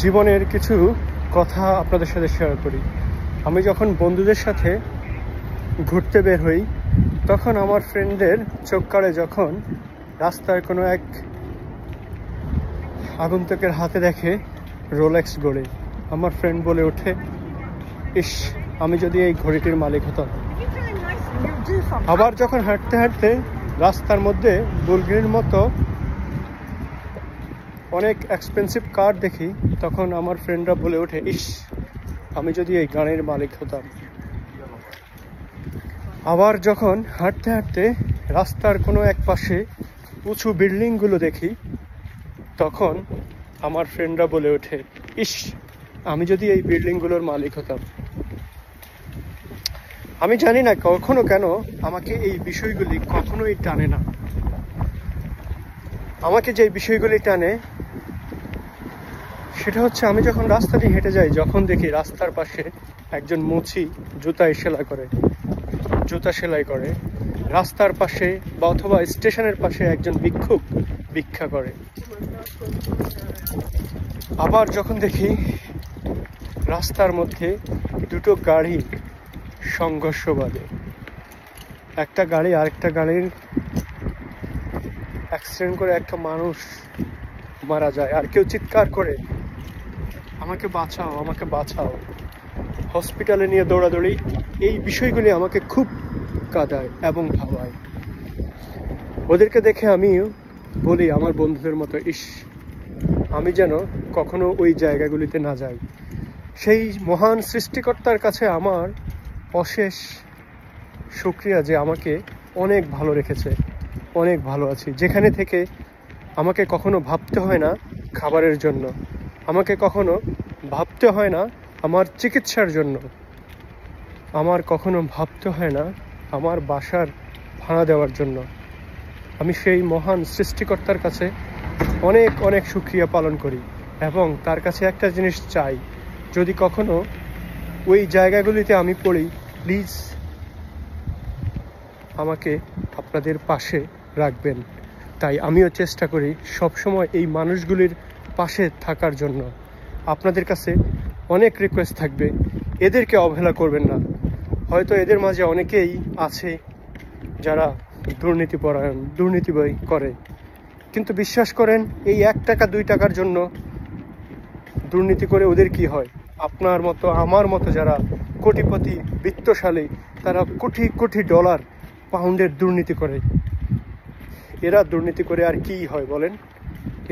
জীবনের কিছু কথা আপনাদের সাথে শেয়ার করি। আমি যখন বন্ধুদের সাথে ঘুরতে বের হই, তখন আমার ফ্রেন্ডদের চোখ কাড়ে যখন রাস্তায় কোনো এক আগন্তুকের হাতে দেখে রোলেক্স ঘড়ি। আমার ফ্রেন্ড বলে ওঠে, ইস, আমি যদি এই ঘড়িটির মালিক হতাম। আবার যখন হাঁটতে হাঁটতে রাস্তার মধ্যে বুলগির মতো অনেক এক্সপেন্সিভ কার দেখি, তখন আমার ফ্রেন্ডরা বলে ওঠে, ইস, আমি যদি এই গাড়ির মালিক হতাম। আবার যখন হাঁটতে হাঁটতে রাস্তার কোনো এক পাশে উঁচু বিল্ডিংগুলো দেখি, তখন আমার ফ্রেন্ডরা বলে ওঠে, ইস, আমি যদি এই বিল্ডিংগুলোর মালিক হতাম। আমি জানি না কখনো কেন আমাকে এই বিষয়গুলি কখনোই টানে না। আমাকে যে বিষয়গুলি টানে সেটা হচ্ছে, আমি যখন রাস্তা দিয়ে হেঁটে যাই, যখন দেখি রাস্তার পাশে একজন মুচি জুতা সেলাই করে, রাস্তার পাশে বা অথবা স্টেশনের পাশে একজন ভিক্ষুক ভিক্ষা করে। আবার যখন দেখি রাস্তার মধ্যে দুটো গাড়ি সংঘর্ষ বাঁধে, একটা গাড়ি আরেকটা গাড়ির অ্যাক্সিডেন্ট করে একটা মানুষ মারা যায়, আর কেউ চিৎকার করে, আমাকে বাঁচাও, আমাকে বাঁচাও, হসপিটালে নিয়ে দৌড়াদৌড়ি। এই বিষয়গুলি আমাকে খুব কাঁদায় এবং ভাবায়। ওদেরকে দেখে আমি বলি আমার বন্ধুদের মতো, ইস, আমি যেন কখনো ওই জায়গাগুলিতে না যাই। সেই মহান সৃষ্টিকর্তার কাছে আমার অশেষ শুকরিয়া যে আমাকে অনেক ভালো রেখেছে, অনেক ভালো আছি, যেখানে থেকে আমাকে কখনো ভাবতে হয় না খাবারের জন্য, আমাকে কখনো ভাবতে হয় না আমার চিকিৎসার জন্য, আমার কখনো ভাবতে হয় না আমার বাসার ভাড়া দেওয়ার জন্য। আমি সেই মহান সৃষ্টিকর্তার কাছে অনেক অনেক শুকরিয়া পালন করি এবং তার কাছে একটা জিনিস চাই, যদি কখনো ওই জায়গাগুলিতে আমি পড়ি, প্লিজ আমাকে আপনাদের পাশে রাখবেন। তাই আমিও চেষ্টা করি সবসময় এই মানুষগুলির পাশে থাকার জন্য। আপনাদের কাছে অনেক রিকোয়েস্ট থাকবে, এদেরকে অবহেলা করবেন না। হয়তো এদের মাঝে অনেকেই আছে যারা দুর্নীতি করে, কিন্তু বিশ্বাস করেন, এই 1 টাকা 2 টাকার জন্য দুর্নীতি করে ওদের কি হয়? আপনার মতো আমার মতো যারা কোটিপতি বিত্তশালী, তারা কোটি কোটি ডলার পাউন্ডের দুর্নীতি করে। এরা দুর্নীতি করে আর কি হয় বলেন?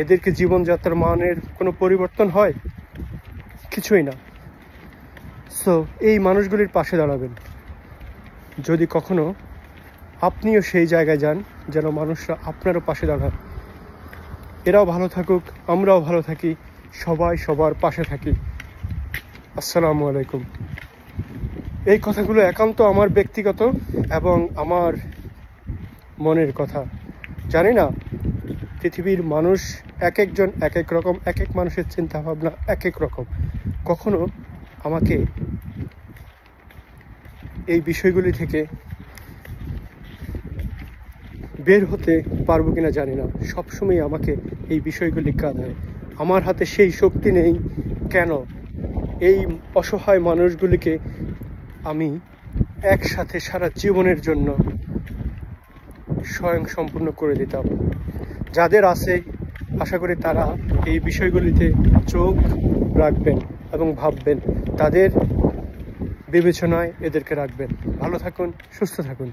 এদেরকে জীবনযাত্রার মানের কোনো পরিবর্তন হয়? কিছুই না। সো এই মানুষগুলির পাশে দাঁড়াবেন। যদি কখনো আপনিও সেই জায়গায় যান, যেন মানুষরা আপনারও পাশে দাঁড়ান। এরাও ভালো থাকুক, আমরাও ভালো থাকি, সবাই সবার পাশে থাকি। আসসালামু আলাইকুম। এই কথাগুলো একান্ত আমার ব্যক্তিগত এবং আমার মনের কথা। জানি না, পৃথিবীর মানুষ এক একজন এক এক রকম, এক এক মানুষের চিন্তা ভাবনা এক এক রকম। কখনো আমাকে এই বিষয়গুলি থেকে বের হতে পারবো কিনা জানি না। সবসময় আমাকে এই বিষয়গুলি কাঁদায়। আমার হাতে সেই শক্তি নেই কেন এই অসহায় মানুষগুলিকে আমি একসাথে সারা জীবনের জন্য স্বয়ং সম্পূর্ণ করে দিতাম। যাদের আছে, আশা করি তারা এই বিষয়গুলিতে চোখ রাখবেন এবং ভাববেন, তাদের বিবেচনায় এদেরকে রাখবেন। ভালো থাকুন, সুস্থ থাকুন।